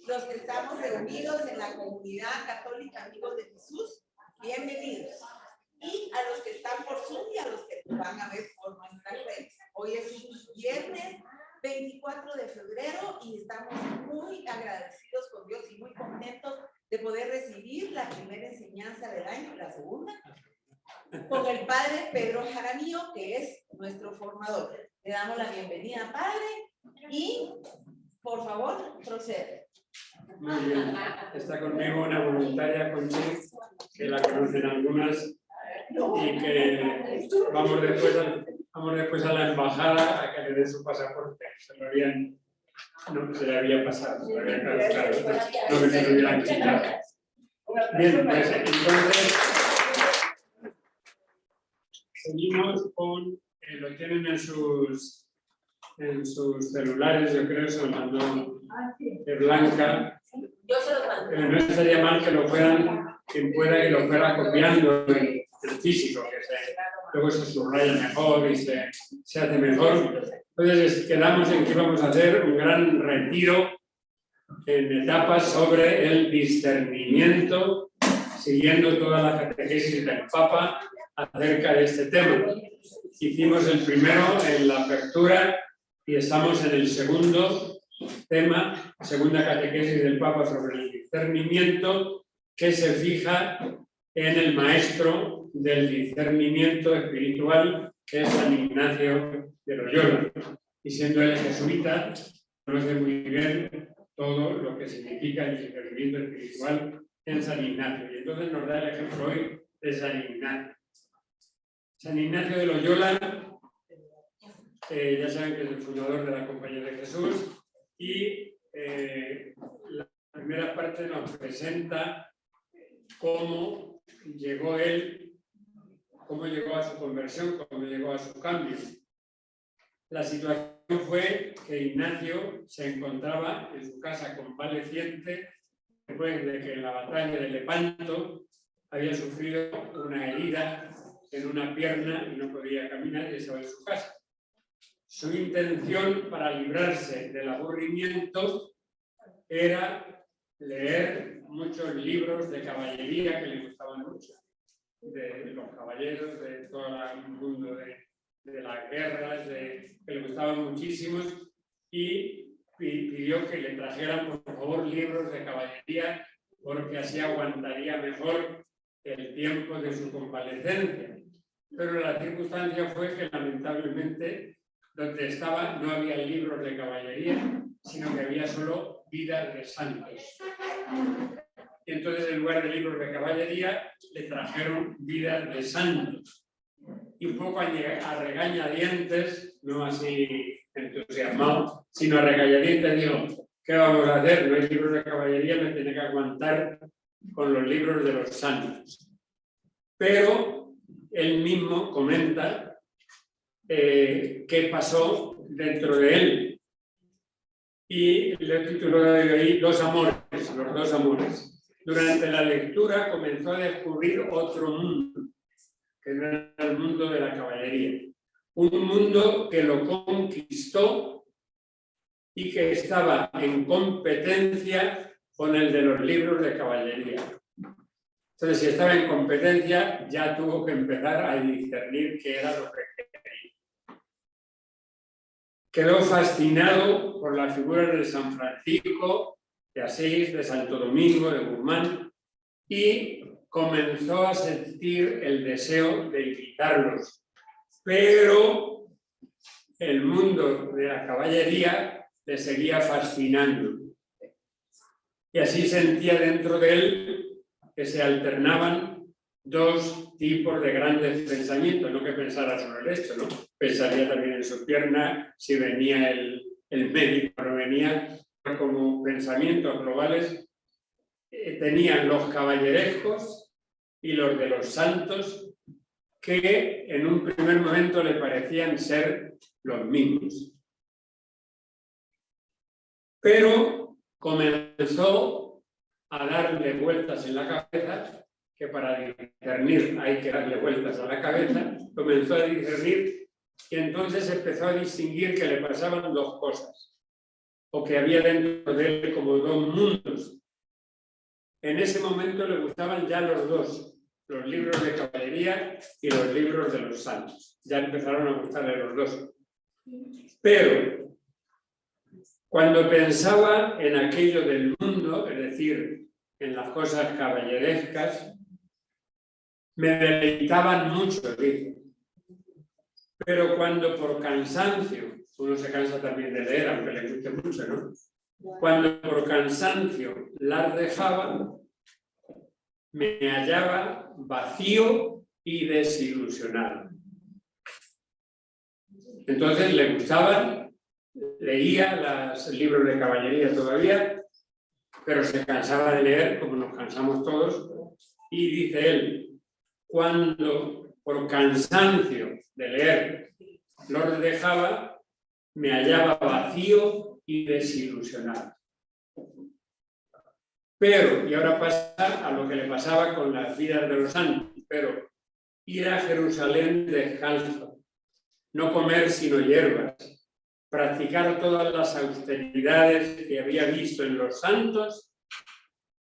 los que estamos reunidos en la comunidad católica Amigos de Jesús, bienvenidos. Y a los que están por Zoom y a los que nos van a ver por nuestras redes. Hoy es un viernes 24 de febrero y estamos muy agradecidos con Dios y muy contentos de poder recibir la primera enseñanza del año, la segunda, con el padre Pedro Jaramillo, que es nuestro formador. Le damos la bienvenida, padre, y por favor, procede. Muy bien. Está conmigo una voluntaria, Conchi, que la conocen algunas, y que vamos después a la embajada a que le dé su pasaporte. Se le había pasado, se le había caducado, no que se lo hubieran quitado. Bien, pues entonces seguimos con, lo tienen en sus celulares, yo creo, se lo mandó de Blanca. No estaría mal que lo fueran, quien pueda que lo fuera copiando en físico, que luego se subraya mejor y se hace mejor. Entonces quedamos en que íbamos a hacer un gran retiro en etapas sobre el discernimiento, siguiendo toda la catequesis del Papa acerca de este tema. Hicimos el primero en la apertura y estamos en el segundo tema, segunda catequesis del Papa sobre el discernimiento, que se fija en el maestro del discernimiento espiritual, que es San Ignacio de Loyola. Y siendo él jesuita, conoce muy bien todo lo que significa el discernimiento espiritual en San Ignacio. Y entonces nos da el ejemplo hoy de San Ignacio. San Ignacio de Loyola, ya saben que es el fundador de la Compañía de Jesús, y la primera parte nos presenta cómo llegó a su conversión, cómo llegó a su cambio. La situación fue que Ignacio se encontraba en su casa convaleciente después de que en la batalla de Lepanto había sufrido una herida en una pierna y no podía caminar y estaba en su casa. Su intención para librarse del aburrimiento era leer muchos libros de caballería que le gustaban mucho, de los caballeros, de todo el mundo de las guerras, que le gustaban muchísimos, y pidió que le trajeran por favor libros de caballería porque así aguantaría mejor el tiempo de su convalecencia. Pero la circunstancia fue que lamentablemente donde estaba no había libros de caballería, sino que había solo vidas de santos. Y entonces en lugar de libros de caballería le trajeron vidas de santos. Y un poco a regañadientes, no así entusiasmado, sino a regañadientes dijo, ¿qué vamos a hacer? No hay libros de caballería, me tiene que aguantar con los libros de los santos. Pero él mismo comenta qué pasó dentro de él. Y le tituló de ahí los dos amores. Durante la lectura comenzó a descubrir otro mundo, que no era el mundo de la caballería. Un mundo que lo conquistó y que estaba en competencia con el de los libros de caballería. Entonces, si estaba en competencia, ya tuvo que empezar a discernir qué era lo que quería. Quedó fascinado por las figuras de San Francisco, de Asís, de Santo Domingo, de Guzmán, y comenzó a sentir el deseo de imitarlos. Pero el mundo de la caballería le seguía fascinando. Y así sentía dentro de él que se alternaban dos tipos de grandes pensamientos, no que pensara sobre esto, ¿no? Pensaría también en su pierna, si venía el médico, no venía, como pensamientos globales. Tenían los caballerescos y los de los santos, que en un primer momento le parecían ser los mismos. Pero comenzó a darle vueltas en la cabeza, que para discernir hay que darle vueltas a la cabeza, comenzó a discernir y entonces empezó a distinguir que le pasaban dos cosas. o que había dentro de él como dos mundos. En ese momento le gustaban ya los dos, los libros de caballería y los libros de los santos. Ya empezaron a gustarle los dos. Pero cuando pensaba en aquello del mundo, es decir, en las cosas caballerescas, me deleitaban mucho, dice. Pero cuando por cansancio, uno se cansa también de leer, aunque le guste mucho, ¿no? Cuando por cansancio las dejaba, me hallaba vacío y desilusionado. Entonces le gustaban, leía los libros de caballería todavía, pero se cansaba de leer, como nos cansamos todos, y dice él, cuando por cansancio de leer los dejaba, me hallaba vacío y desilusionado. Pero, y ahora pasa a lo que le pasaba con las vidas de los santos, pero ir a Jerusalén descalzo, no comer sino hierbas, practicar todas las austeridades que había visto en los santos,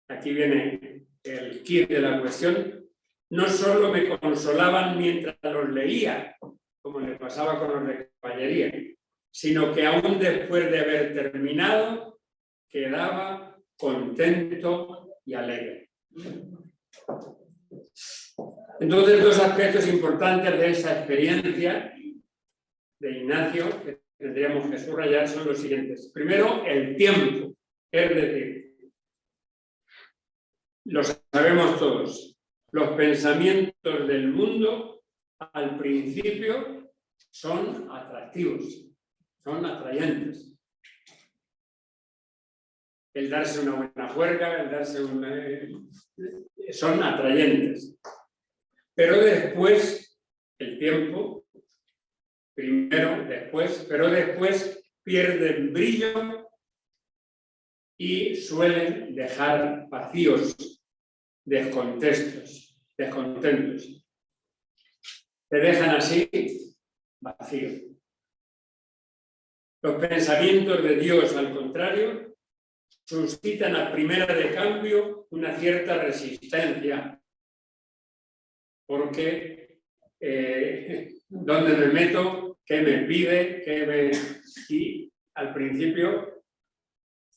aquí viene el quid de la cuestión, no solo me consolaban mientras los leía, como le pasaba con los de caballería, sino que aún después de haber terminado, quedaba contento y alegre. Entonces, dos aspectos importantes de esa experiencia de Ignacio que tendríamos que subrayar son los siguientes. Primero, el tiempo, es decir, lo sabemos todos, los pensamientos del mundo al principio son atractivos, son atrayentes. El darse una buena juerga, el darse son atrayentes. Pero después, el tiempo, primero, después, pero después pierden brillo y suelen dejar vacíos, descontentos. Te dejan así vacío. Los pensamientos de Dios, al contrario, suscitan a primera de cambio una cierta resistencia, porque ¿dónde me meto? ¿Qué me pide? Y al principio,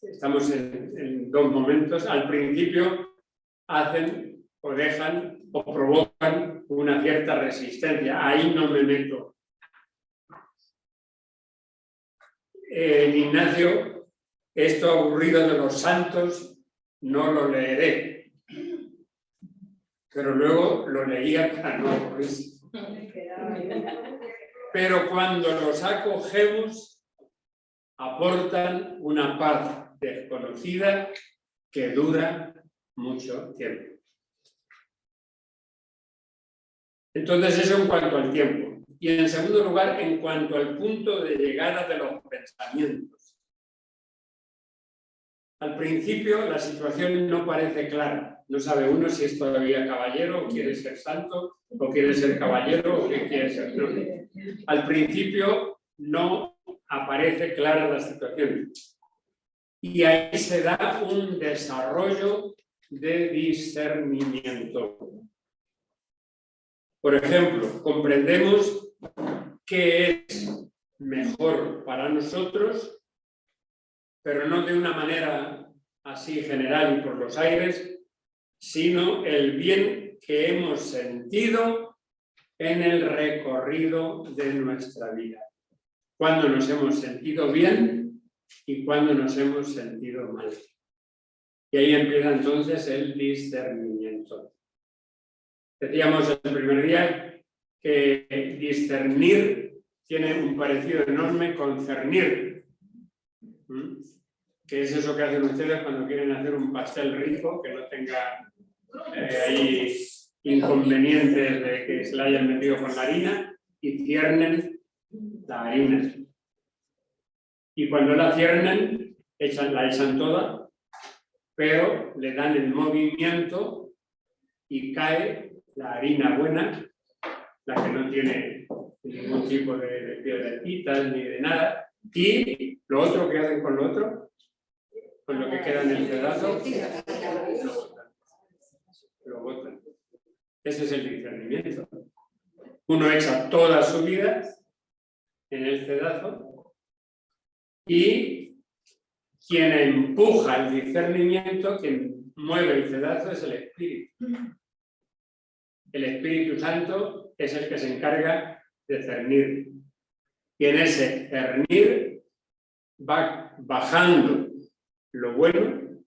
estamos en dos momentos, al principio hacen o dejan o provocan una cierta resistencia, ahí no me meto. Ignacio, esto aburrido de los santos no lo leeré, pero luego lo leía para no aburrirse. Pero cuando los acogemos, aportan una paz desconocida que dura mucho tiempo. Entonces, eso en cuanto al tiempo. Y en segundo lugar, en cuanto al punto de llegada de los pensamientos. Al principio la situación no parece clara. No sabe uno si es todavía caballero o quiere ser santo, o quiere ser caballero o qué quiere ser. No. Al principio no aparece clara la situación. Y ahí se da un desarrollo de discernimiento. Por ejemplo, comprendemos qué es mejor para nosotros, pero no de una manera así general y por los aires, sino el bien que hemos sentido en el recorrido de nuestra vida. Cuando nos hemos sentido bien y cuando nos hemos sentido mal. Y ahí empieza entonces el discernimiento. Decíamos el primer día que discernir tiene un parecido enorme con cernir. ¿Qué es eso que hacen ustedes cuando quieren hacer un pastel rico que no tenga ahí inconvenientes de que se la hayan metido con la harina y ciernen la harina? Y cuando la ciernen, la echan toda, pero le dan el movimiento y cae la harina buena, la que no tiene ningún tipo de piedrecitas ni de nada, Y lo otro que hacen con lo otro, con lo que queda en el pedazo, lo botan. Ese es el discernimiento. Uno echa toda su vida en el cedazo y quien empuja el discernimiento, quien mueve el cedazo es el Espíritu. El Espíritu Santo es el que se encarga de cernir. Y en ese cernir va bajando lo bueno,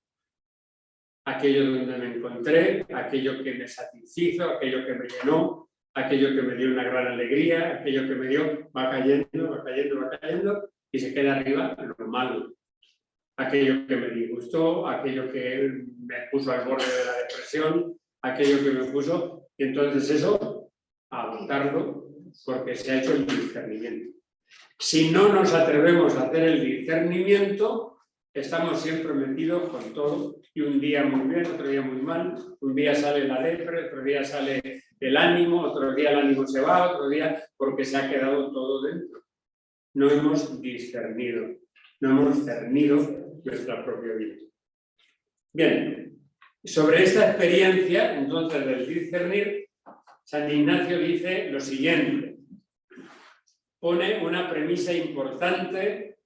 aquello donde me encontré, aquello que me satisfizo, aquello que me llenó, aquello que me dio una gran alegría, aquello que me dio, va cayendo, va cayendo, va cayendo, y se queda arriba lo malo. Aquello que me disgustó, aquello que me puso al borde de la depresión, aquello que me puso, y entonces eso, a botarlo, porque se ha hecho el discernimiento. Si no nos atrevemos a hacer el discernimiento, estamos siempre metidos con todo, y un día muy bien, otro día muy mal, un día sale la depre, otro día sale el ánimo, otro día el ánimo se va, otro día porque se ha quedado todo dentro. No hemos discernido, no hemos cernido nuestra propia vida. Bien, sobre esta experiencia, entonces, del discernir, San Ignacio dice lo siguiente. Pone una premisa importante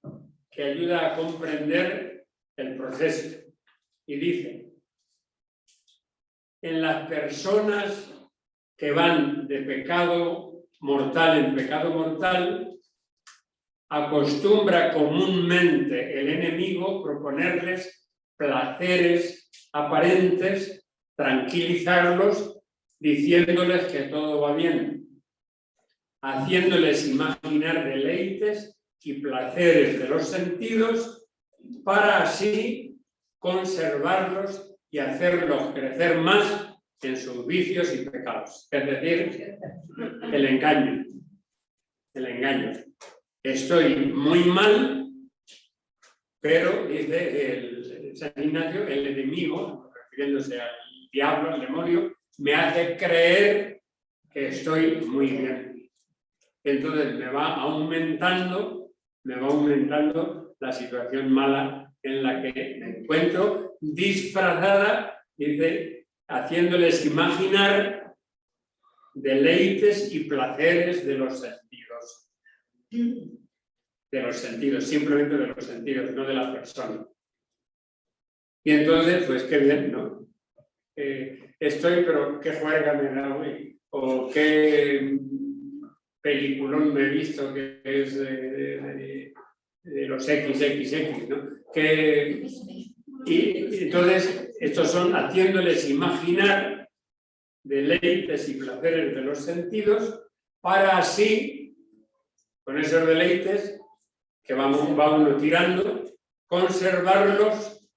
que ayuda a comprender el proceso. Y dice, en las personas que van de pecado mortal en pecado mortal, acostumbra comúnmente el enemigo proponerles placeres aparentes, tranquilizarlos, diciéndoles que todo va bien, haciéndoles imaginar deleites y placeres de los sentidos para así conservarlos y hacerlos crecer más en sus vicios y pecados. Es decir, el engaño. El engaño. Estoy muy mal, pero, dice el San Ignacio, el enemigo, refiriéndose al diablo, al demonio, me hace creer que estoy muy bien. Entonces me va aumentando la situación mala en la que me encuentro, disfrazada, dice, haciéndoles imaginar deleites y placeres de los sentidos. De los sentidos, simplemente de los sentidos, no de la persona. Y entonces, pues qué bien, ¿no? Estoy, pero qué juerga me da hoy, o qué peliculón me he visto que es de los XXX, ¿no? Y entonces, estos son haciéndoles imaginar deleites y placeres de los sentidos para así, con esos deleites que va uno tirando, conservarlos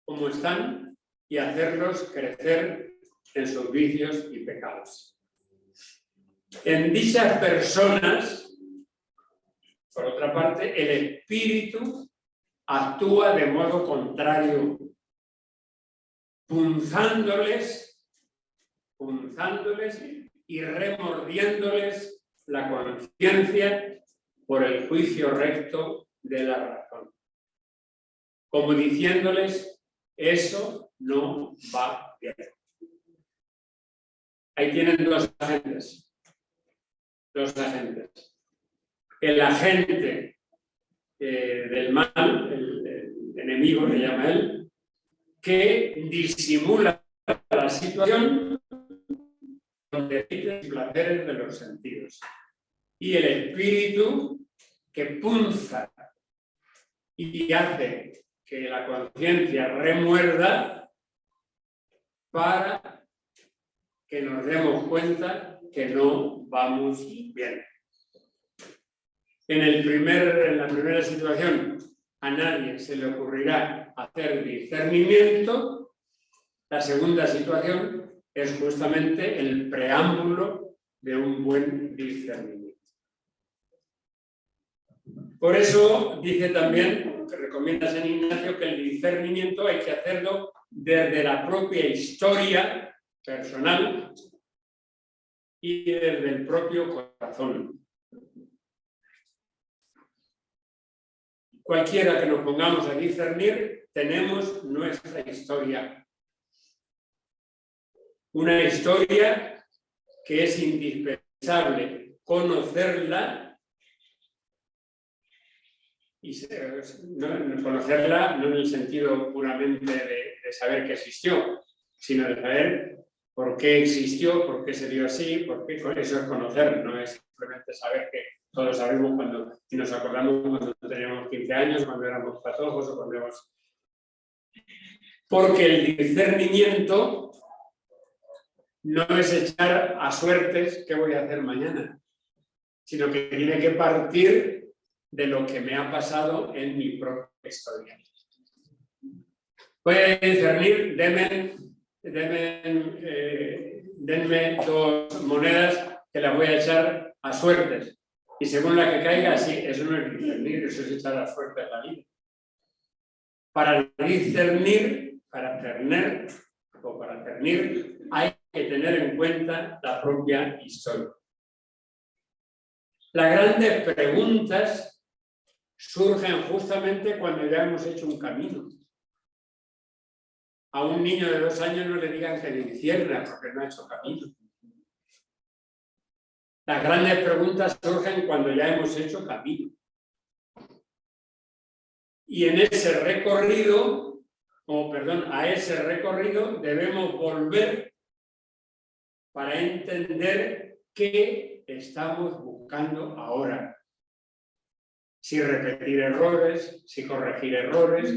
como están y hacerlos crecer en sus vicios y pecados. En dichas personas, por otra parte, el espíritu actúa de modo contrario, punzándoles y remordiéndoles la conciencia por el juicio recto de la razón. Como diciéndoles, eso no va bien. Ahí tienen dos agentes. El agente del mal, el enemigo, le llama él, que disimula la situación con deleites y placeres de los sentidos. Y el espíritu que punza y hace que la conciencia remuerda para que nos demos cuenta que no vamos bien. En la primera situación, a nadie se le ocurrirá hacer discernimiento. La segunda situación es justamente el preámbulo de un buen discernimiento. Por eso dice también, que recomienda San Ignacio, que el discernimiento hay que hacerlo desde la propia historia personal y desde el propio corazón. cualquiera que nos pongamos a discernir, tenemos nuestra historia. Una historia que es indispensable conocerla y conocerla no en el sentido puramente de saber que existió, sino de saber por qué existió, por qué se dio así, por qué, eso es conocer, no es simplemente saber que todos sabemos cuando, y nos acordamos cuando teníamos 15 años, cuando éramos patojos o cuando éramos... Porque el discernimiento no es echar a suertes qué voy a hacer mañana, sino que tiene que partir de lo que me ha pasado en mi propia historia. Voy a discernir, denme 2 monedas que las voy a echar a suertes. Y según la que caiga, sí, eso no es discernir, eso es echar a suertes la vida. Para discernir, para cernir, hay que tener en cuenta la propia historia. Las grandes preguntas surgen justamente cuando ya hemos hecho un camino. A un niño de 2 años no le digan que discierna porque no ha hecho camino. Las grandes preguntas surgen cuando ya hemos hecho camino. Y en ese recorrido, a ese recorrido debemos volver para entender qué estamos buscando ahora. Si repetir errores, si corregir errores,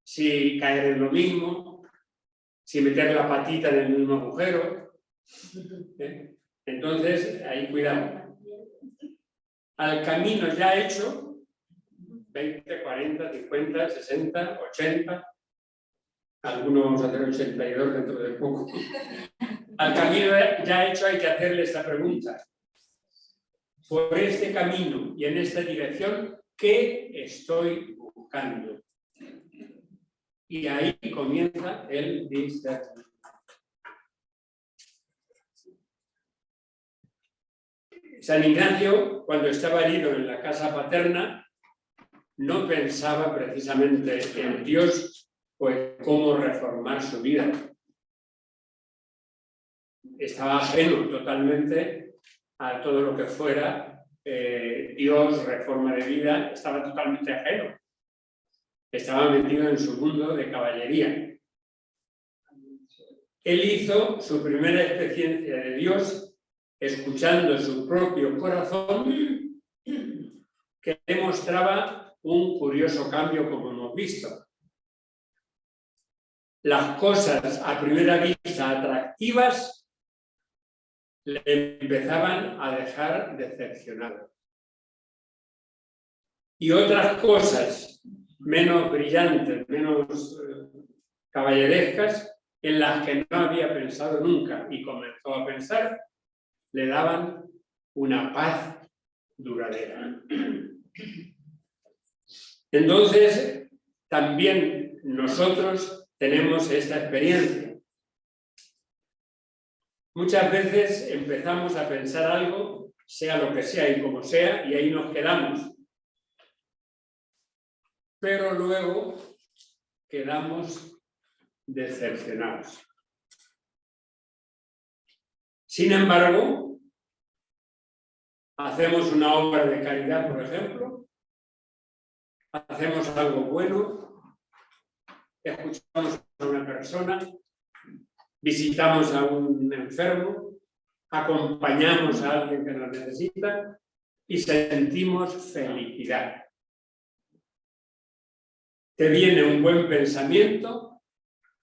si caer en lo mismo, si meter la patita en el mismo agujero. Entonces, ahí cuidado. Al camino ya hecho, 20, 40, 50, 60, 80, algunos vamos a hacer 82 dentro de poco. Al camino ya hecho hay que hacerle esta pregunta. Por este camino y en esta dirección, ¿qué estoy buscando? Y ahí comienza el discernimiento. San Ignacio, cuando estaba herido en la casa paterna, no pensaba precisamente en Dios o en cómo reformar su vida. Estaba ajeno totalmente a todo lo que fuera Dios, reforma de vida, estaba totalmente ajeno. Estaba metido en su mundo de caballería. Él hizo su primera experiencia de Dios escuchando su propio corazón, que demostraba un curioso cambio, como hemos visto. Las cosas a primera vista atractivas le empezaban a dejar decepcionado. Y otras cosas menos brillantes, menos caballerescas, en las que no había pensado nunca y comenzó a pensar, le daban una paz duradera. Entonces, también nosotros tenemos esta experiencia. Muchas veces empezamos a pensar algo, sea lo que sea y como sea, y ahí nos quedamos. Pero luego quedamos decepcionados. Sin embargo, hacemos una obra de caridad, por ejemplo, hacemos algo bueno, escuchamos a una persona, visitamos a un enfermo, acompañamos a alguien que lo necesita y sentimos felicidad. Te viene un buen pensamiento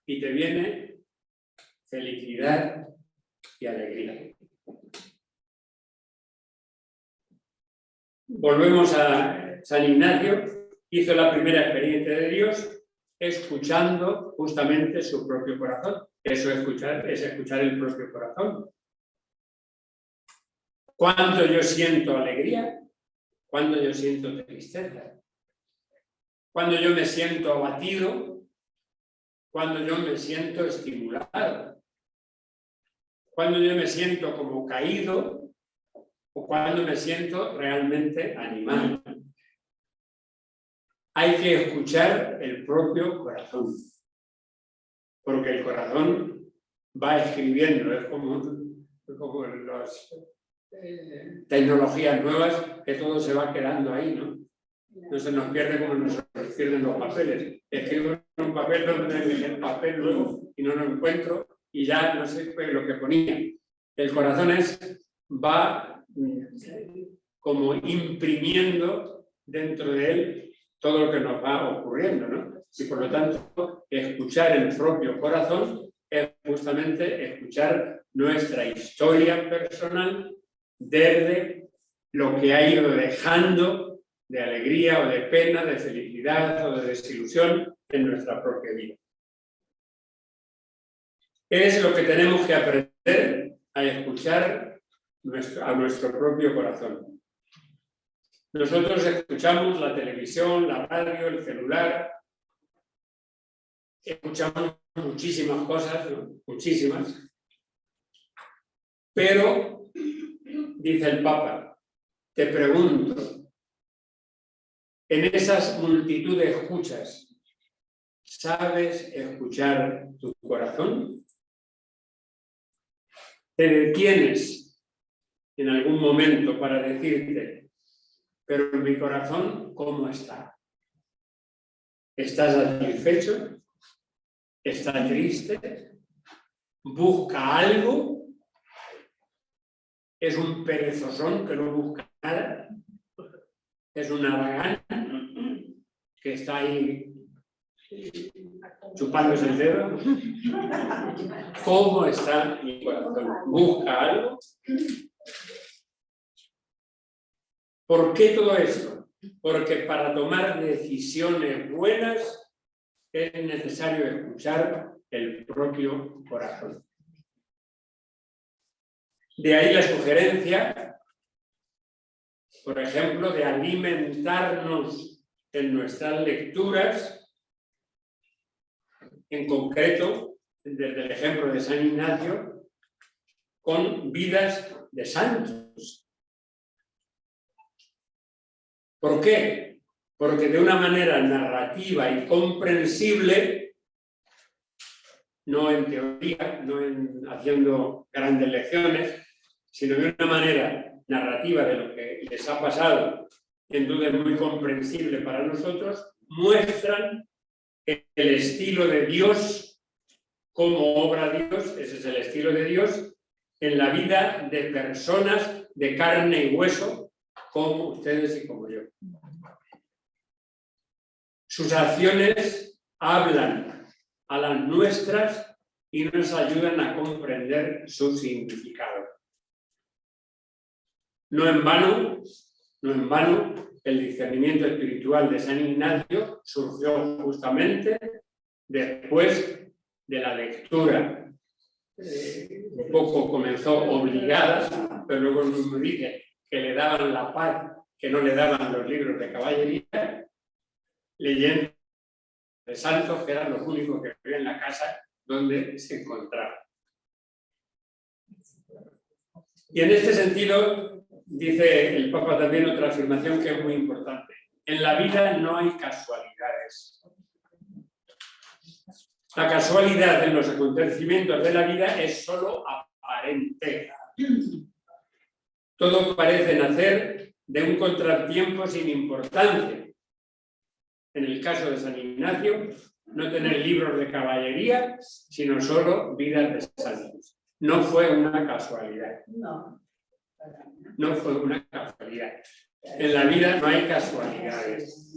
y te viene felicidad y alegría. Volvemos a San Ignacio, hizo la primera experiencia de Dios escuchando justamente su propio corazón. Eso es escuchar el propio corazón. Cuando yo siento alegría, cuando yo siento tristeza, cuando yo me siento abatido, cuando yo me siento estimulado, cuando yo me siento como caído o cuando me siento realmente animado. hay que escuchar el propio corazón, porque el corazón va escribiendo, es como las tecnologías nuevas, que todo se va quedando ahí, ¿no? No se nos pierde como nos pierden los papeles. Escribo en un papel donde dejé el papel luego y no lo encuentro y ya no sé lo que ponía. El corazón va como imprimiendo dentro de él todo lo que nos va ocurriendo, ¿no? Y por lo tanto, escuchar el propio corazón es justamente escuchar nuestra historia personal desde lo que ha ido dejando de alegría o de pena, de felicidad o de desilusión en nuestra propia vida. Es lo que tenemos que aprender a escuchar a nuestro propio corazón. Nosotros escuchamos la televisión, la radio, el celular, escuchamos muchísimas cosas, ¿no? Muchísimas, pero, dice el Papa, te pregunto, en esas multitud de escuchas, ¿sabes escuchar tu corazón? ¿Te detienes en algún momento para decirte, pero mi corazón, ¿cómo está? ¿Estás satisfecho? ¿Está triste? ¿Busca algo? ¿Es un perezosón que no busca nada? ¿Es un aragán que está ahí chupándose el dedo? ¿Cómo está mi corazón? ¿Busca algo? ¿Por qué todo esto? Porque para tomar decisiones buenas es necesario escuchar el propio corazón. De ahí la sugerencia, por ejemplo, de alimentarnos en nuestras lecturas, en concreto, desde el ejemplo de San Ignacio, con vidas de santos. ¿Por qué? Porque de una manera narrativa y comprensible, no en teoría, no haciendo grandes lecciones, sino de una manera narrativa de lo que les ha pasado, en duda muy comprensible para nosotros, muestran el estilo de Dios, cómo obra Dios, ese es el estilo de Dios, en la vida de personas de carne y hueso, como ustedes y como yo. Sus acciones hablan a las nuestras y nos ayudan a comprender su significado. No en vano, el discernimiento espiritual de San Ignacio surgió justamente después de la lectura. Un poco comenzó obligada, pero luego nos dice que le daban la paz que no le daban los libros de caballería, leyendo de santos, que eran los únicos que vivían en la casa donde se encontraban. Y en este sentido, dice el Papa también otra afirmación que es muy importante. En la vida no hay casualidades. La casualidad de los acontecimientos de la vida es solo aparente. Todo parece nacer de un contratiempo sin importancia. En el caso de San Ignacio, no tener libros de caballería, sino solo vidas de santos. No fue una casualidad. No fue una casualidad. En la vida no hay casualidades.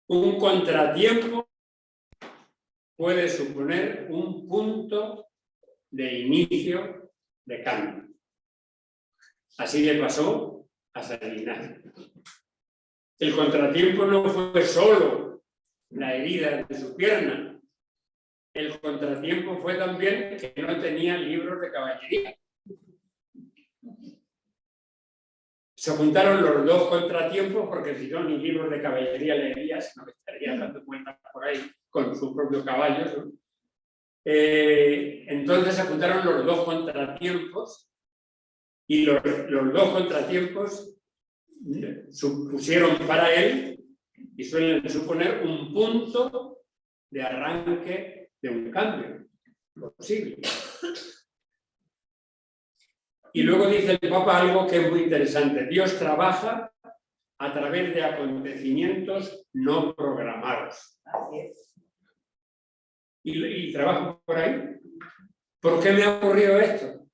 Un contratiempo puede suponer un punto de inicio de cambio. Así le pasó a San Ignacio. El contratiempo no fue solo la herida de su pierna. El contratiempo fue también que no tenía libros de caballería. Se juntaron los dos contratiempos porque si no, ni libros de caballería leería, sino que estaría dando vueltas por ahí con sus propios caballos, ¿no? Entonces se juntaron los dos contratiempos y los dos contratiempos supusieron para él y suelen suponer un punto de arranque de un cambio posible. Y luego dice el Papa algo que es muy interesante. Dios trabaja a través de acontecimientos no programados. Así es. Y trabajo por ahí. ¿Por qué me ha ocurrido esto?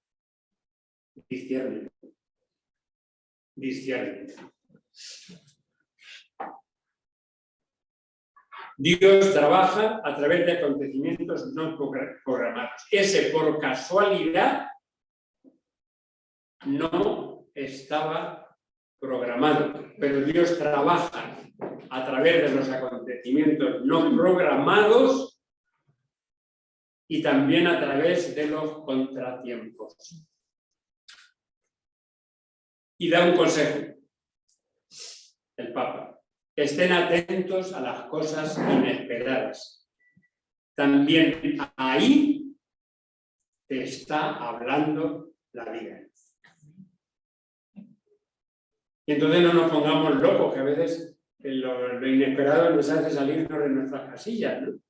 Discierne. Dios trabaja a través de acontecimientos no programados. Ese por casualidad no estaba programado, pero Dios trabaja a través de los acontecimientos no programados y también a través de los contratiempos. Y da un consejo, el Papa: estén atentos a las cosas inesperadas. También ahí te está hablando la vida. Y entonces no nos pongamos locos, que a veces lo inesperado nos hace salirnos de nuestras casillas, ¿no?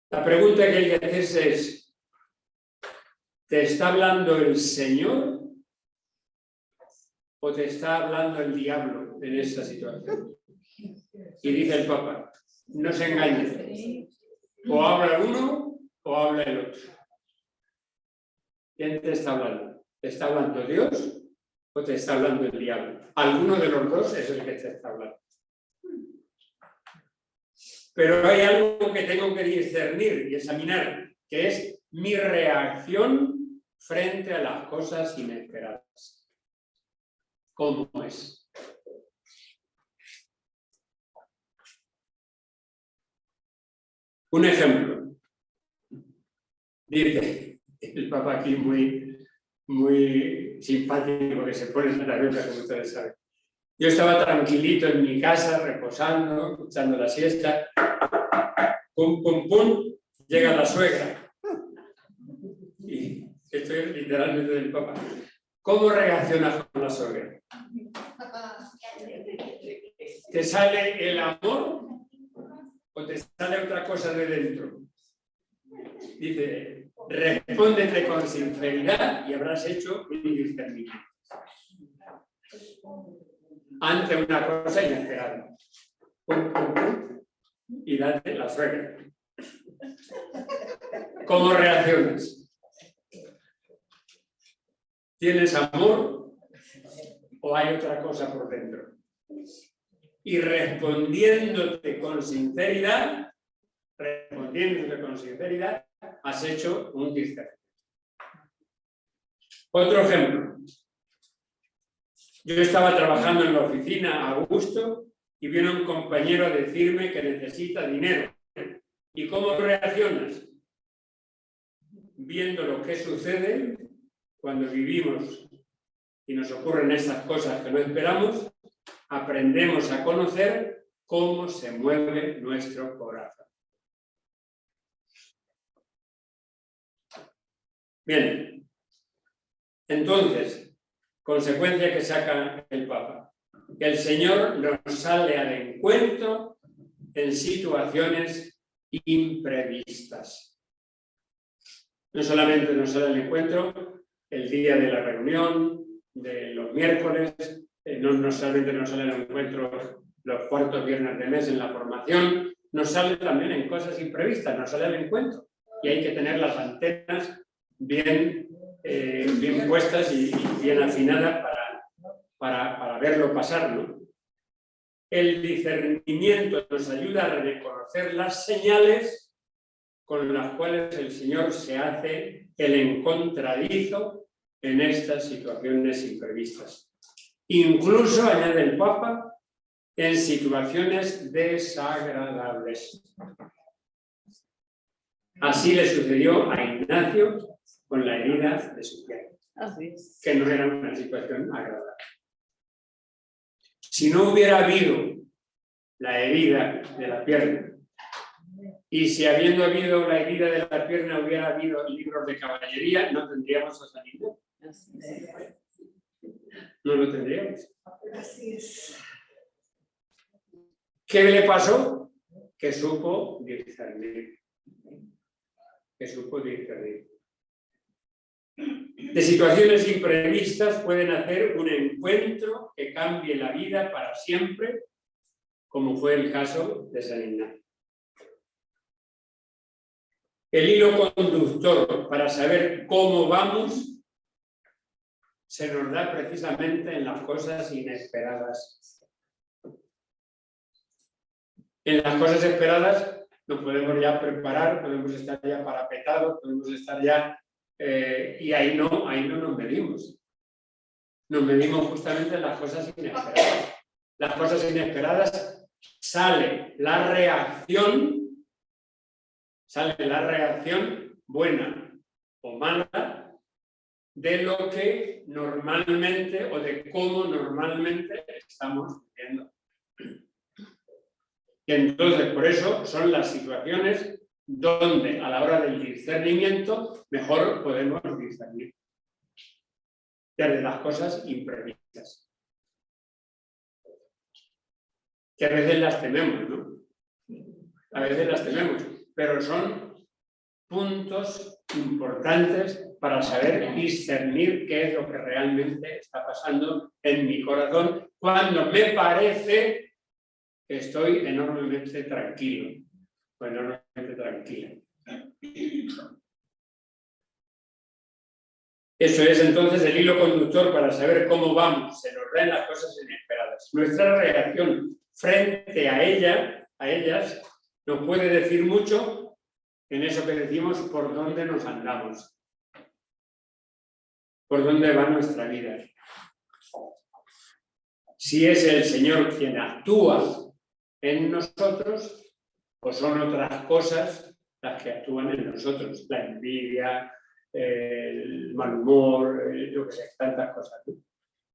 La pregunta que hay que hacerse es: ¿te está hablando el Señor o te está hablando el diablo en esta situación? Y dice el Papa: no se engañen, o habla uno o habla el otro. ¿Quién te está hablando? ¿Te está hablando Dios o te está hablando el diablo? Alguno de los dos es el que te está hablando. Pero hay algo que tengo que discernir y examinar, que es mi reacción frente a las cosas inesperadas. ¿Cómo es? Un ejemplo. Dice el Papa aquí muy simpático, que se pone nervioso, como ustedes saben. Yo estaba tranquilito en mi casa, reposando, escuchando la siesta. Pum, pum, pum, llega la suegra. Y estoy literalmente del Papa. ¿Cómo reaccionas con la suegra? ¿Te sale el amor o te sale otra cosa de dentro? Dice: respóndete con sinceridad y habrás hecho un discernimiento ante una cosa inesperada. Pum, pum, pum, y date la suegra. ¿Cómo reaccionas? ¿Tienes amor o hay otra cosa por dentro? Y respondiéndote con sinceridad, has hecho un discernimiento. Otro ejemplo. Yo estaba trabajando en la oficina a gusto y viene un compañero a decirme que necesita dinero. ¿Y cómo reaccionas? Viendo lo que sucede cuando vivimos y nos ocurren estas cosas que no esperamos, aprendemos a conocer cómo se mueve nuestro corazón. Bien, entonces, consecuencia que saca el Papa: que el Señor nos sale al encuentro en situaciones imprevistas. No solamente nos sale al encuentro el día de la reunión, de los miércoles, no solamente nos sale al encuentro los cuartos viernes de mes en la formación, nos sale también en cosas imprevistas, nos sale al encuentro. Y hay que tener las antenas bien puestas y bien afinadas para verlo pasar, ¿no? El discernimiento nos ayuda a reconocer las señales con las cuales el Señor se hace el encontradizo en estas situaciones imprevistas. Incluso, añade el Papa, en situaciones desagradables. Así le sucedió a Ignacio con la herida de su pierna, que no era una situación agradable. Si no hubiera habido la herida de la pierna, y si habiendo habido la herida de la pierna hubiera habido libros de caballería, no tendríamos a San Ignacio. No lo tendríamos. Así es. ¿Qué le pasó? Que supo discernir. Que supo discernir. De situaciones imprevistas pueden hacer un encuentro que cambie la vida para siempre, como fue el caso de San Ignacio. El hilo conductor para saber cómo vamos se nos da precisamente en las cosas inesperadas. En las cosas esperadas nos podemos ya preparar, podemos estar ya parapetados, podemos estar ya... y ahí no nos medimos. Nos medimos justamente en las cosas inesperadas. Las cosas inesperadas sale la reacción buena o mala de lo que normalmente o de cómo normalmente estamos viviendo. Y entonces, por eso son las situaciones donde a la hora del discernimiento mejor podemos discernir de las cosas imprevistas. Que a veces las tememos, ¿no? A veces las tememos, pero son puntos importantes para saber discernir qué es lo que realmente está pasando en mi corazón cuando me parece que estoy enormemente tranquilo o enormemente tranquila. Eso es entonces el hilo conductor para saber cómo vamos, se nos den las cosas inesperadas. Nuestra reacción frente a ellas, nos puede decir mucho en eso que decimos por dónde nos andamos, por dónde va nuestra vida. Si es el Señor quien actúa en nosotros o son otras cosas las que actúan en nosotros, la envidia, el mal humor, yo que sé, tantas cosas.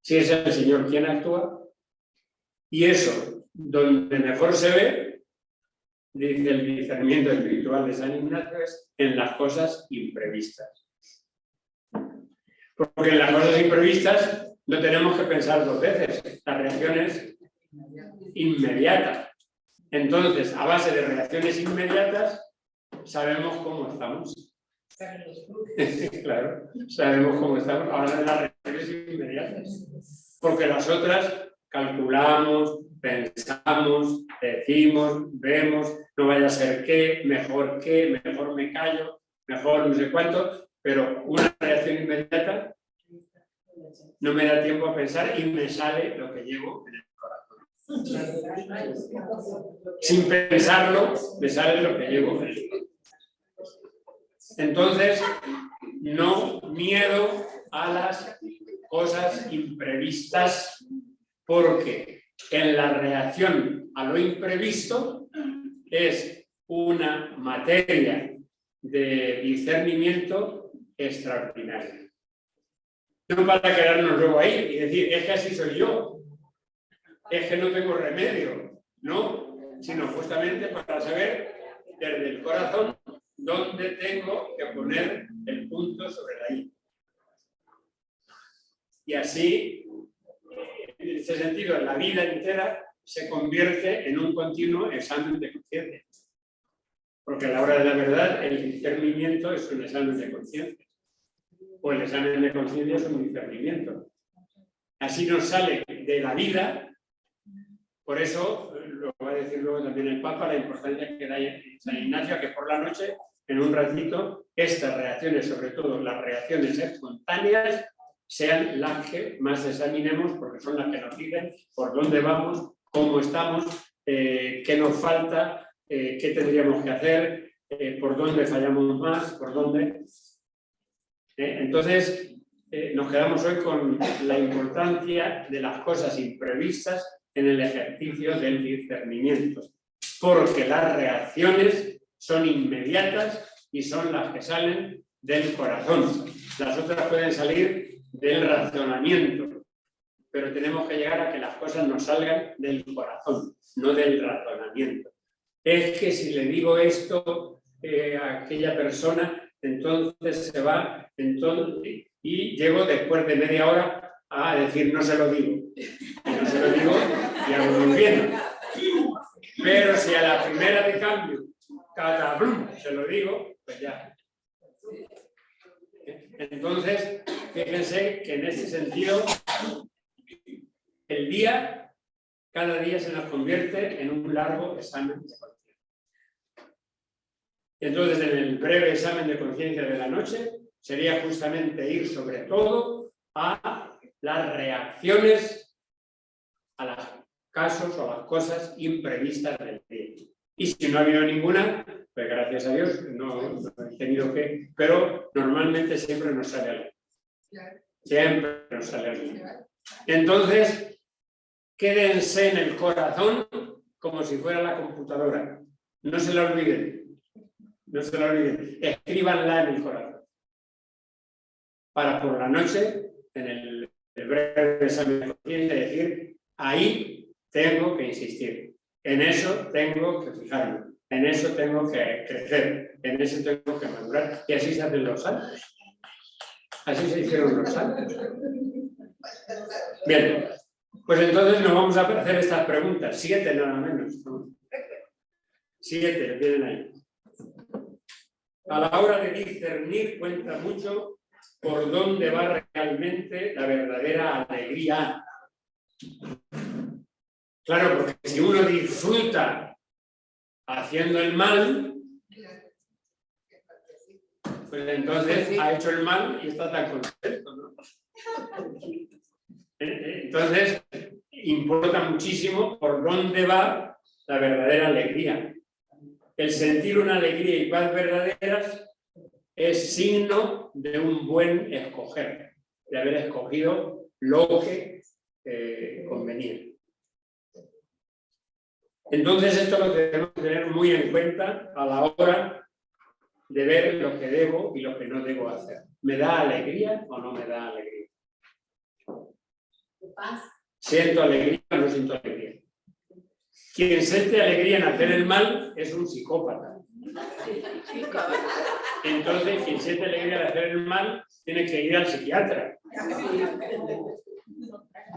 Si es el Señor quien actúa, y eso, donde mejor se ve, dice el discernimiento espiritual de San Ignacio, es en las cosas imprevistas. Porque en las cosas imprevistas no tenemos que pensar dos veces, la reacción es inmediata. Entonces, a base de reacciones inmediatas, sabemos cómo estamos. Claro, sabemos cómo estamos. Ahora las reacciones inmediatas. Porque las otras calculamos, pensamos, decimos, vemos, no vaya a ser qué, mejor me callo, mejor no sé cuánto, pero una reacción inmediata no me da tiempo a pensar y me sale lo que llevo en el corazón. Sin pensarlo, me sale lo que llevo en el corazón. Entonces, no miedo a las cosas imprevistas, porque en la reacción a lo imprevisto es una materia de discernimiento extraordinaria. No para quedarnos luego ahí y decir, es que así soy yo, es que no tengo remedio, no, sino justamente para saber desde el corazón dónde tengo que poner el punto sobre la I. Y así, en ese sentido, la vida entera se convierte en un continuo examen de conciencia. Porque a la hora de la verdad, el discernimiento es un examen de conciencia. O el examen de conciencia es un discernimiento. Así nos sale de la vida. Por eso, lo va a decir luego también el Papa, la importancia que da San Ignacio, que por la noche, en un ratito, estas reacciones, sobre todo las reacciones espontáneas, sean las que más examinemos, porque son las que nos dicen por dónde vamos, cómo estamos, qué nos falta, qué tendríamos que hacer, por dónde fallamos más, por dónde. Entonces, nos quedamos hoy con la importancia de las cosas imprevistas en el ejercicio del discernimiento, porque las reacciones son inmediatas y son las que salen del corazón. Las otras pueden salir del razonamiento, pero tenemos que llegar a que las cosas nos salgan del corazón, no del razonamiento. Es que si le digo esto a aquella persona, entonces se va, y llego después de media hora a decir no se lo digo. Y no se lo digo y hago muy bien. Pero si a la primera de cambio, catablum, se lo digo, pues ya. Entonces, fíjense que en este sentido, el día, cada día se nos convierte en un largo examen de conciencia. Entonces, en el breve examen de conciencia de la noche, sería justamente ir sobre todo a las reacciones a los casos o a las cosas imprevistas del día. Y si no ha habido ninguna, pues gracias a Dios no he tenido que, pero normalmente siempre nos sale algo. Siempre nos sale algo. Entonces, quédense en el corazón como si fuera la computadora. No se la olviden. No se la olviden. Escríbanla en el corazón. Para por la noche, en el breve examen de conciencia, decir, ahí tengo que insistir. En eso tengo que fijarme. En eso tengo que crecer. En eso tengo que madurar. Y así se hacen los santos. Así se hicieron los santos. Bien, pues entonces nos vamos a hacer estas preguntas. 7 nada menos. 7, tienen ahí. A la hora de discernir cuenta mucho por dónde va realmente la verdadera alegría. Claro, porque si uno disfruta haciendo el mal, pues entonces ha hecho el mal y está tan contento, ¿no? Entonces, importa muchísimo por dónde va la verdadera alegría. El sentir una alegría y paz verdaderas es signo de un buen escoger, de haber escogido lo que convenía. Entonces, esto lo debemos tener muy en cuenta a la hora de ver lo que debo y lo que no debo hacer. ¿Me da alegría o no me da alegría? ¿Siento alegría o no siento alegría? Quien siente alegría en hacer el mal es un psicópata. Entonces, quien siente alegría en hacer el mal tiene que ir al psiquiatra.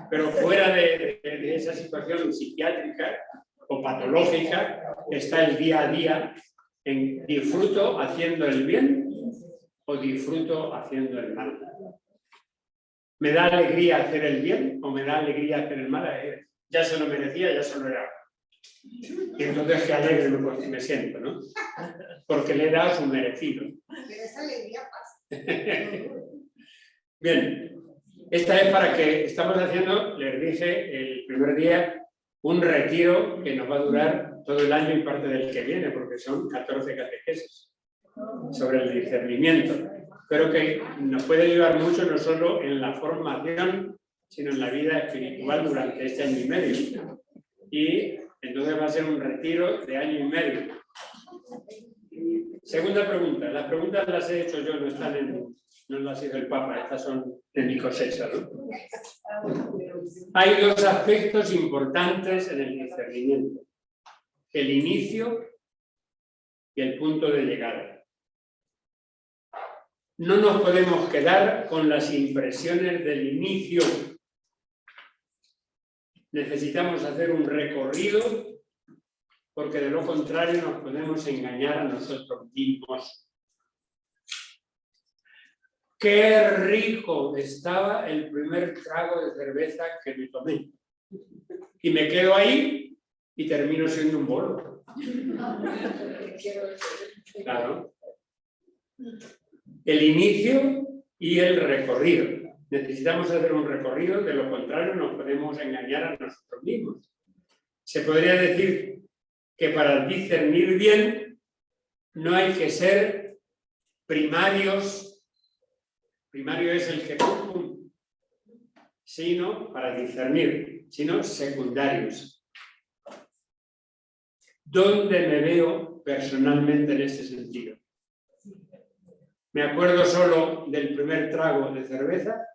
Pero fuera de esa situación psiquiátrica o patológica, está el día a día en disfruto haciendo el bien o disfruto haciendo el mal. ¿Me da alegría hacer el bien o me da alegría hacer el mal? Ya se lo merecía, ya se lo era. Y entonces qué alegre me siento, ¿no? Porque le he dado su merecido. Pero esa alegría pasa. Bien, esta es para que estamos haciendo, les dije el primer día, un retiro que nos va a durar todo el año y parte del que viene, porque son 14 catequesis sobre el discernimiento, pero que nos puede ayudar mucho no solo en la formación, sino en la vida espiritual durante este año y medio. Y entonces va a ser un retiro de año y medio. Segunda pregunta. Las preguntas las he hecho yo, no están no las hizo el Papa, estas son de mi cosecha, ¿no? Hay dos aspectos importantes en el discernimiento: el inicio y el punto de llegada. No nos podemos quedar con las impresiones del inicio. Necesitamos hacer un recorrido, porque de lo contrario nos podemos engañar a nosotros mismos. ¡Qué rico estaba el primer trago de cerveza que me tomé! Y me quedo ahí y termino siendo un bolo. Claro. El inicio y el recorrido. Necesitamos hacer un recorrido, de lo contrario nos podemos engañar a nosotros mismos. Se podría decir que para discernir bien no hay que ser primarios, primario es el que sino para discernir, sino secundarios. ¿Dónde me veo personalmente en este sentido? ¿Me acuerdo solo del primer trago de cerveza?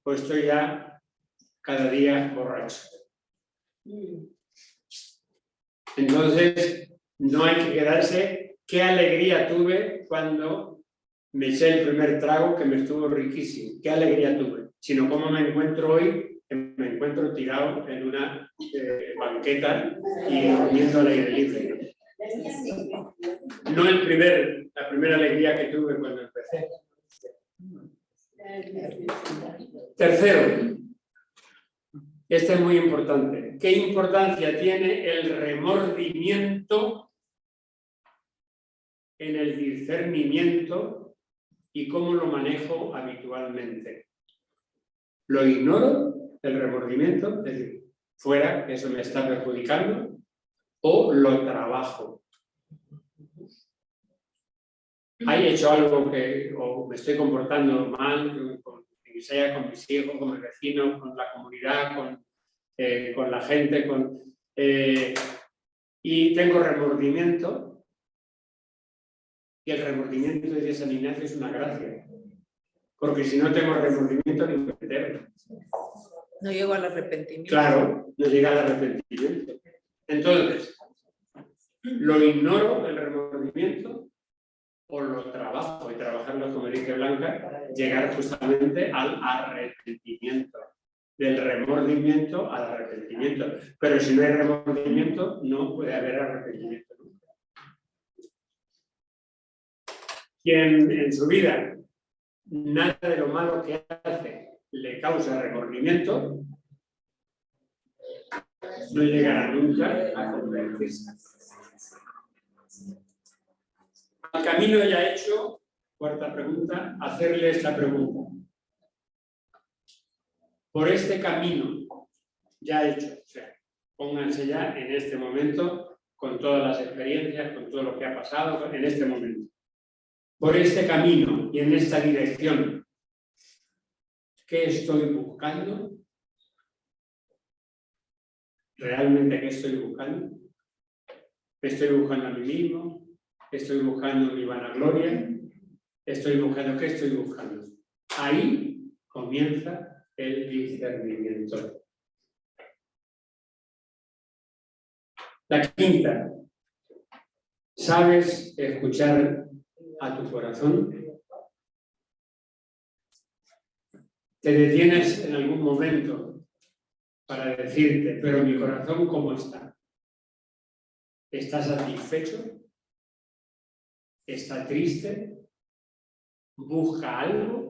¿O estoy ya cada día borracho? Entonces, no hay que quedarse. ¿Qué alegría tuve cuando me eché el primer trago que me estuvo riquísimo? ¿Qué alegría tuve? sino cómo me encuentro hoy, que me encuentro tirado en una banqueta y durmiendo al aire libre. No la primera alegría que tuve cuando empecé. Tercero, este es muy importante. ¿Qué importancia tiene el remordimiento en el discernimiento y cómo lo manejo habitualmente? ¿Lo ignoro, el remordimiento? Es decir, fuera, que eso me está perjudicando, o lo trabajo. ¿He hecho algo o me estoy comportando mal, sea con mis hijos, con mis vecinos, con la comunidad, con la gente, y tengo remordimiento? Y el remordimiento, dice San Ignacio, es una gracia. Porque si no tengo remordimiento, ni me entero. No llego al arrepentimiento. Claro, no llega al arrepentimiento. Entonces, ¿lo ignoro, el remordimiento? ¿O lo trabajo? Y trabajarlo, como dice Blanca, llegar justamente al arrepentimiento. Del remordimiento al arrepentimiento. Pero si no hay remordimiento, no puede haber arrepentimiento. Quien en su vida nada de lo malo que hace le causa remordimiento, no llegará nunca a convertirse. Al camino ya hecho, cuarta pregunta, hacerle esta pregunta. Por este camino ya hecho, o sea, pónganse ya en este momento con todas las experiencias, con todo lo que ha pasado, en este momento. Por este camino y en esta dirección, ¿qué estoy buscando? ¿Realmente qué estoy buscando? ¿Estoy buscando a mí mismo? ¿Estoy buscando mi vanagloria? ¿Qué estoy buscando? Ahí comienza el discernimiento. La quinta, ¿sabes escuchar a tu corazón? Te detienes en algún momento para decirte, pero mi corazón, ¿cómo está? ¿Está satisfecho? ¿Está triste? ¿Busca algo?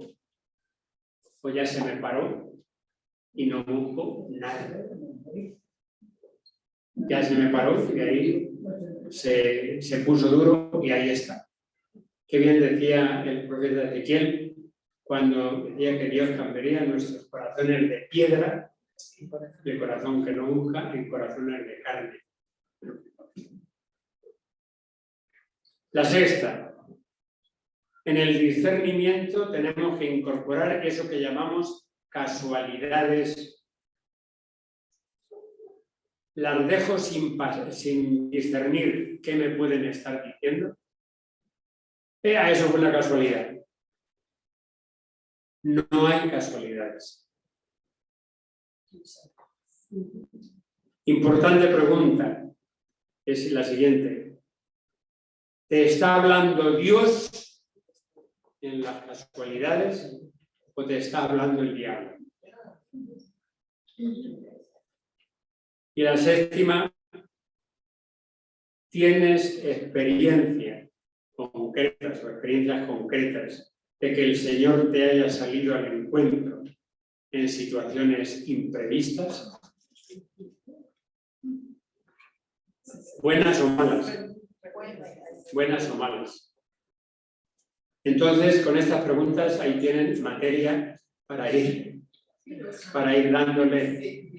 ¿O ya se me paró y no busco nada? Ya se me paró y ahí se puso duro y ahí está. Qué bien decía el profeta Ezequiel cuando decía que Dios cambiaría nuestros corazones de piedra, de corazón que no busca, en corazones de carne. La sexta, en el discernimiento tenemos que incorporar eso que llamamos casualidades. Las dejo sin discernir qué me pueden estar diciendo. Eso fue la casualidad. No hay casualidades. Importante pregunta es la siguiente. ¿Te está hablando Dios en las casualidades o te está hablando el diablo? Y la séptima, ¿tienes experiencias concretas de que el Señor te haya salido al encuentro en situaciones imprevistas? ¿Buenas o malas? Buenas o malas. Entonces, con estas preguntas ahí tienen materia para ir dándole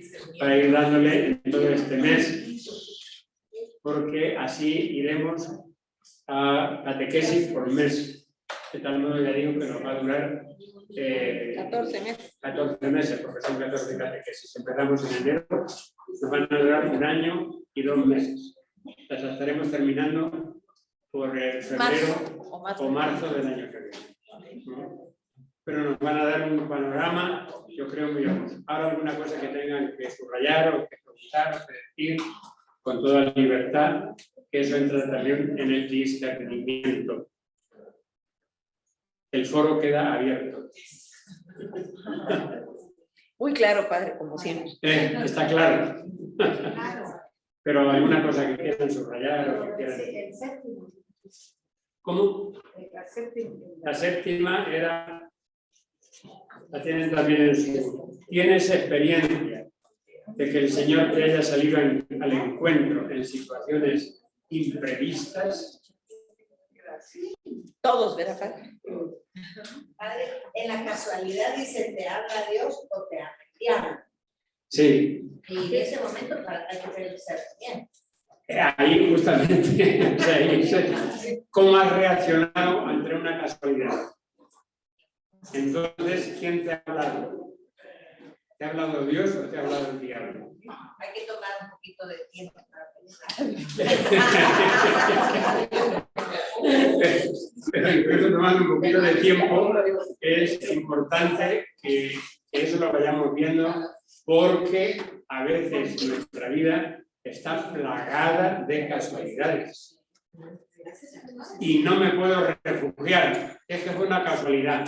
en todo este mes, porque así iremos a catequesis por mes. De tal modo, ya digo que nos va a durar 14 meses, porque son 14 catequesis. Empezamos en enero, nos van a durar 1 año y 2 meses. Las estaremos terminando por febrero o marzo del año que viene. ¿No? Pero nos van a dar un panorama, yo creo, muy hermoso. Ahora alguna cosa que tengan que subrayar o que preguntar o que decir con toda libertad, que eso entra también en el discernimiento. El foro queda abierto. Muy claro, padre, como siempre. Está claro. Pero alguna cosa que quieran subrayar o que quieran. El séptimo. ¿Cómo? La séptima era, la tienen también en su... ¿Tienes experiencia de que el Señor te haya salido al encuentro en situaciones imprevistas? Todos, ¿verdad, padre? Padre, en la casualidad dice, ¿te habla Dios o te habla el diablo? Sí. Y en ese momento hay que hacer el discernimiento. Ahí justamente, o sea, ahí, ¿cómo has reaccionado ante una casualidad? Entonces, ¿quién te ha hablado? ¿Te ha hablado Dios o te ha hablado el diablo? Hay que tomar un poquito de tiempo para Pero incluso tomando un poquito de tiempo, es importante que eso lo vayamos viendo, porque a veces nuestra vida está plagada de casualidades. Y no me puedo refugiar, es que fue una casualidad.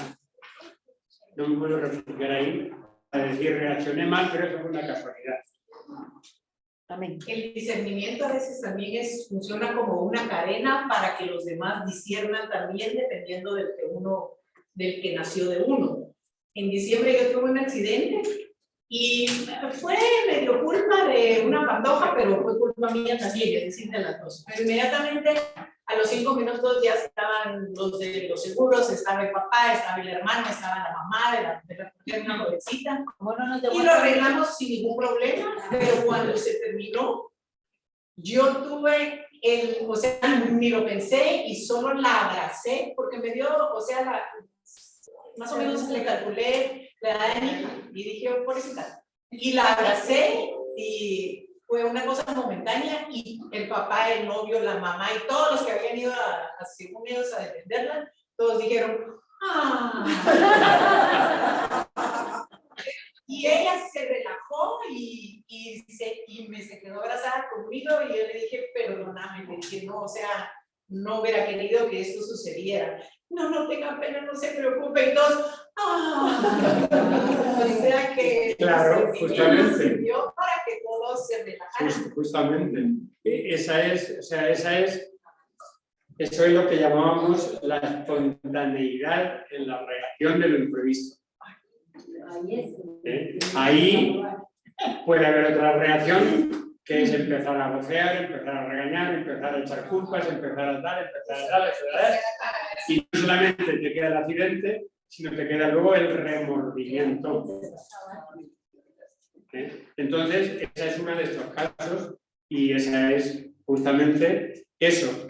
No me puedo refugiar ahí a decir reaccioné mal, pero eso fue una casualidad. Amén. El discernimiento a veces también funciona como una cadena para que los demás disciernan también dependiendo del que nació de uno. En diciembre yo tuve un accidente y fue medio culpa de una pantoja, pero fue culpa mía también, es decir, de las dos. Pero inmediatamente, a los 5 minutos ya estaban los de los seguros, estaba el papá, estaba el hermano, estaba la mamá de una jovencita. Y lo arreglamos sin ningún problema, pero cuando se terminó, yo tuve o sea, ni lo pensé y solo la abracé, porque me dio, o sea, más o menos le calculé la edad de mi hija y dije, pobrecita. Y la abracé y fue una cosa momentánea y el papá, el novio, la mamá y todos los que habían ido según ellos a defenderla, todos dijeron, ¡ah! Y ella se relajó y me se quedó abrazada conmigo y yo le dije, perdóname, le dije, no, o sea, no hubiera querido que esto sucediera. No tenga pena, no se preocupe. Y todos, ¡ah! O sea que claro, justamente. sirvió para que todos se relajaran. Justamente. Eso es lo que llamábamos la espontaneidad en la reacción de lo imprevisto. Ahí puede haber otra reacción, que es empezar a vocear, empezar a regañar, empezar a echar culpas, empezar a tal. Y no solamente te queda el accidente, sino te queda luego el remordimiento. Entonces, esa es uno de estos casos y esa es justamente eso.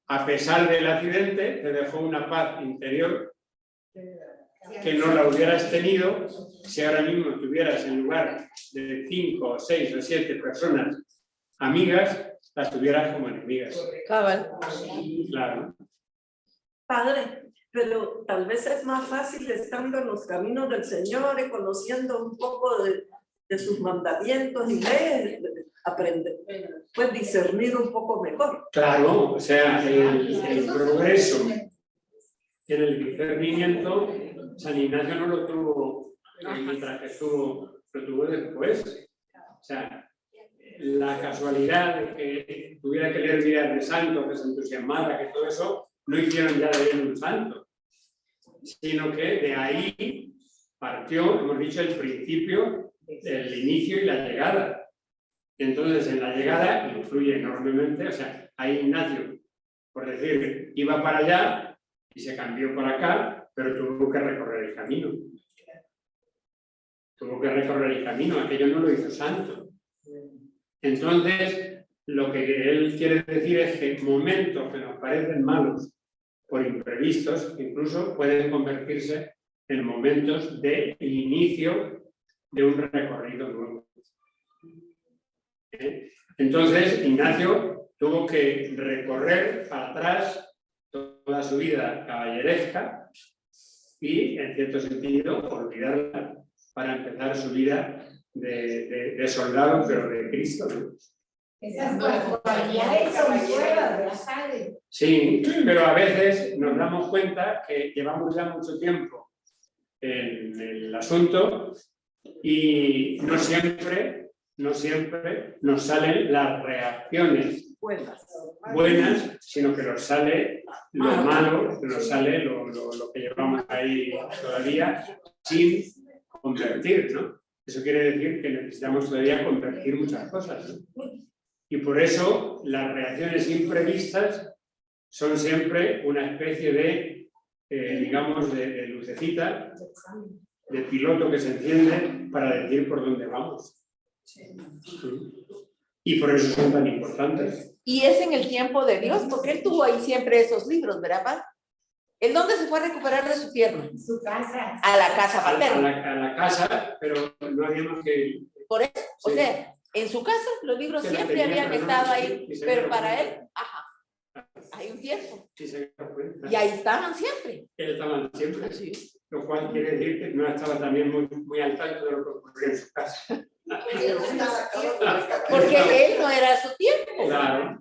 A pesar del accidente, te dejó una paz interior que no la hubieras tenido si ahora mismo estuvieras en lugar de 5, 6 o 7 personas amigas, las tuvieras como enemigas. Claro. Padre, pero tal vez es más fácil estando en los caminos del Señor y conociendo un poco de sus mandamientos y leyes, aprender, pues discernir un poco mejor. Claro, o sea, el progreso en el discernimiento, San Ignacio no lo tuvo mientras que estuvo, lo tuvo después. O sea, la casualidad de que tuviera que leer vidas de santos, que se entusiasmara, que todo eso, no hicieron ya de él un santo, sino que de ahí partió, hemos dicho, el principio, el inicio y la llegada. Entonces, en la llegada influye enormemente, o sea, ahí Ignacio, por decir, iba para allá y se cambió por acá, pero tuvo que recorrer el camino. Tuvo que recorrer el camino, aquello no lo hizo santo. Entonces, lo que él quiere decir es que momentos que nos parecen malos por imprevistos, incluso pueden convertirse en momentos de inicio de un recorrido nuevo. Entonces, Ignacio tuvo que recorrer para atrás toda su vida caballeresca y, en cierto sentido, olvidarla para empezar su vida de soldado, pero de Cristo, ¿no? Esas cualidades son pruebas, Sí, pero a veces nos damos cuenta que llevamos ya mucho tiempo en el asunto y no siempre nos salen las reacciones buenas, sino que nos sale lo malo, que nos sale lo que llevamos ahí todavía sin convertir, ¿no? Eso quiere decir que necesitamos todavía convertir muchas cosas, ¿no? Y por eso las reacciones imprevistas son siempre una especie de, digamos, de lucecita, de piloto que se enciende para decir por dónde vamos. Y por eso son tan importantes. Y es en el tiempo de Dios, porque él tuvo ahí siempre esos libros, ¿verdad, Paz? ¿En dónde se fue a recuperar de su pierna? Su casa. A la casa paterna. A la casa, pero no había más que... Por eso, o Sí. sea, en su casa los libros Que la siempre tenía, habían pero no, estado sí, ahí, y se pero dio para cuenta. él, ajá, hay un tiempo. Sí, se dio cuenta. Y ahí estaban siempre. Que estaban siempre. Sí. Lo cual quiere decir que no estaba también muy al tanto de lo que ocurría en su casa. Porque él no era su tiempo. Claro,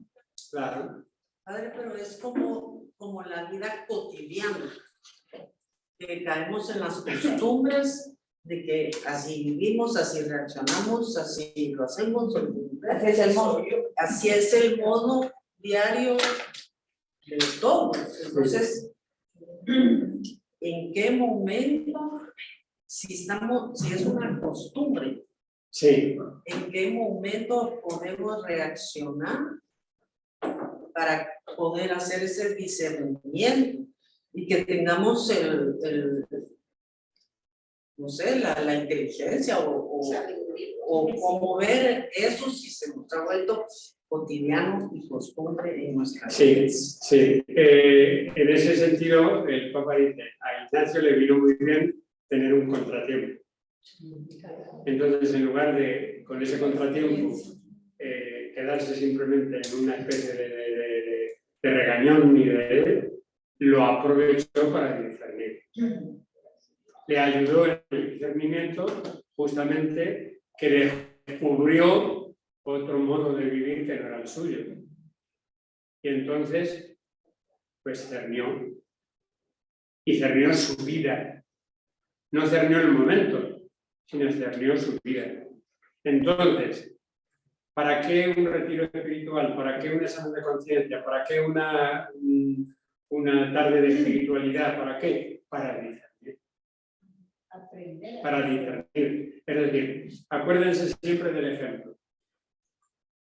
claro. Padre, pero es como la vida cotidiana, que caemos en las costumbres de que así vivimos, así reaccionamos, así lo hacemos. Así es el modo. Así es el modo diario de todo. Entonces, ¿en qué momento, si es una costumbre, Sí, en qué momento podemos reaccionar para poder hacer ese discernimiento y que tengamos no sé, la inteligencia o cómo ver eso si se nos ha vuelto cotidiano y costumbre en nuestra vida? sí. En ese sentido, el Papa dice, a Ignacio le vino muy bien tener un contratiempo. Entonces, en lugar de, con ese contratiempo, quedarse simplemente en una especie de regañón y lo aprovechó para discernir. Le ayudó en el discernimiento justamente que descubrió otro modo de vivir que no era el suyo. Y entonces, pues cernió. Y cernió su vida. No cernió el momento, sino cernió su vida. Entonces, ¿para qué un retiro espiritual? ¿Para qué un examen de conciencia? ¿Para qué una tarde de espiritualidad? ¿Para qué? Para discernir. Para discernir. Es decir, acuérdense siempre del ejemplo.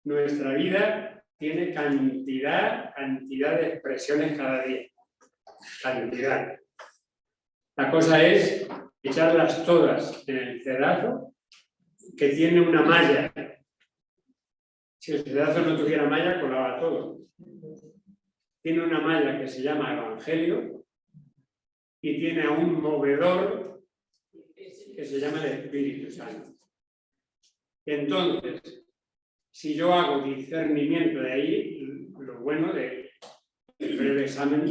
Nuestra vida tiene cantidad de expresiones cada día. Cantidad. La cosa es echarlas todas en el cedazo que tiene una malla. Si el cedazo no tuviera malla, colaba todo. Tiene una malla que se llama Evangelio y tiene a un movedor que se llama el Espíritu Santo. Entonces, si yo hago discernimiento de ahí, lo bueno del breve examen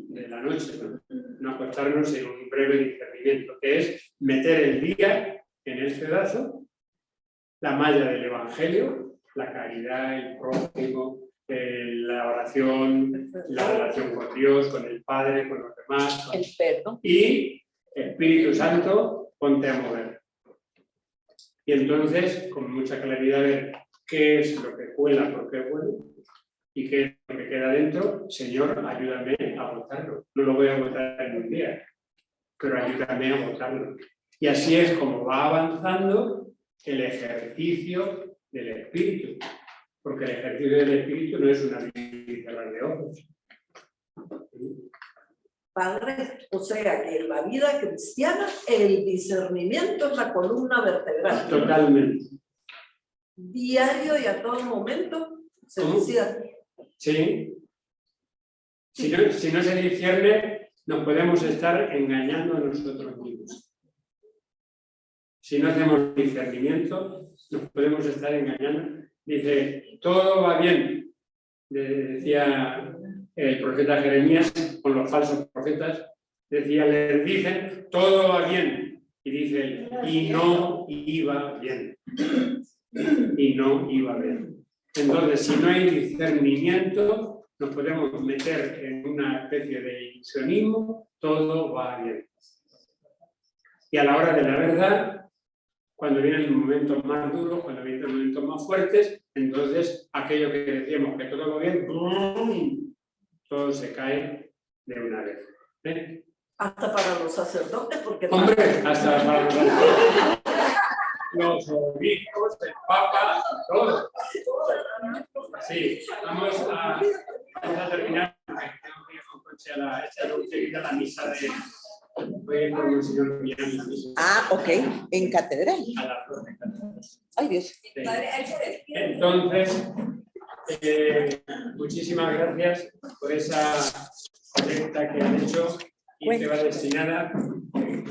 de la noche, no acostarnos en un breve discernimiento, que es meter el día en el cedazo, la malla del Evangelio, la caridad, el prójimo, la oración, la relación con Dios, con el Padre, con los demás, El perdón. y Espíritu Santo, ponte a mover. Y entonces, con mucha claridad, ver qué es lo que cuela porque es bueno y qué es lo que queda dentro. Señor, ayúdame a votarlo. No lo voy a votar en un día, pero ayúdame a votarlo. Y así es como va avanzando el ejercicio del Espíritu. Porque el ejercicio del Espíritu no es una abrir y cerrar de ojos. Padre, o sea que en la vida cristiana el discernimiento es la columna vertebral. Totalmente. Diario y a todo momento se ¿Cómo? decía. Sí. Si no se discierne, nos podemos estar engañando a nosotros mismos. Si no hacemos discernimiento, nos podemos estar engañando. Dice, todo va bien, decía el profeta Jeremías con los falsos profetas, decía, les dicen, todo va bien, y dice él, y no iba bien. Y no iba bien. Entonces, si no hay discernimiento, nos podemos meter en una especie de ilusionismo, todo va bien. Y a la hora de la verdad, cuando vienen los momentos más duros, cuando vienen los momentos más fuertes, entonces aquello que decíamos que todo va bien, ¡brum!, todo se cae de una vez. ¿Eh? Hasta para los sacerdotes, porque Hombre, hasta para los obispos, el Papa, todo. Sí, vamos a terminar, porque tengo que ir con coche a la misa de... Voy a ir con el señor Millán la misa. Ah, ok, en catedral. A las 12 de la tarde. Ay, Dios. Sí. Entonces, muchísimas gracias por esa colecta que han hecho y que va destinada,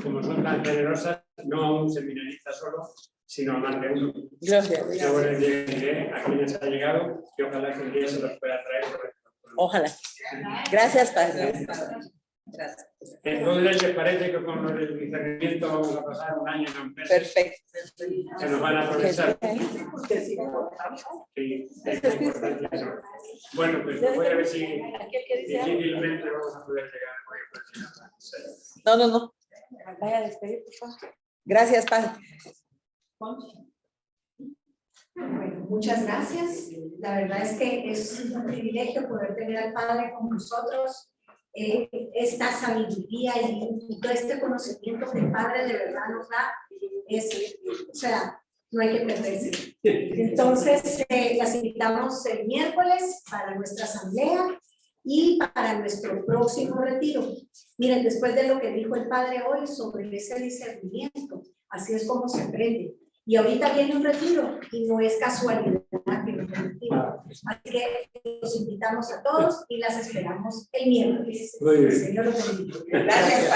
como son tan generosas, no a un seminarista solo, sino a más de uno. Gracias. Yo les diré a quienes ha llegado y ojalá que el día se los pueda traer. Ojalá. Gracias, padre. Entonces, ¿les parece que con el discernimiento vamos a pasar un año en Amperes? Perfecto. Se nos van a aprovechar. porque si no, Sí, es importante eso. Bueno, pues voy a ver si difícilmente vamos a poder llegar a No. Vaya a despedir, por favor. Gracias, padre. Bueno, muchas gracias. La verdad es que es un privilegio poder tener al Padre con nosotros. Esta sabiduría y todo este conocimiento que el Padre de verdad nos da, o sea, no hay que perderse. Entonces, las invitamos el miércoles para nuestra asamblea y para nuestro próximo retiro. Miren, después de lo que dijo el Padre hoy sobre ese discernimiento, así es como se aprende. Y ahorita viene un retiro y no es casualidad que nos retiro. Así que los invitamos a todos y las esperamos el miércoles. Muy bien. El Señor los bendiga. Gracias, padre.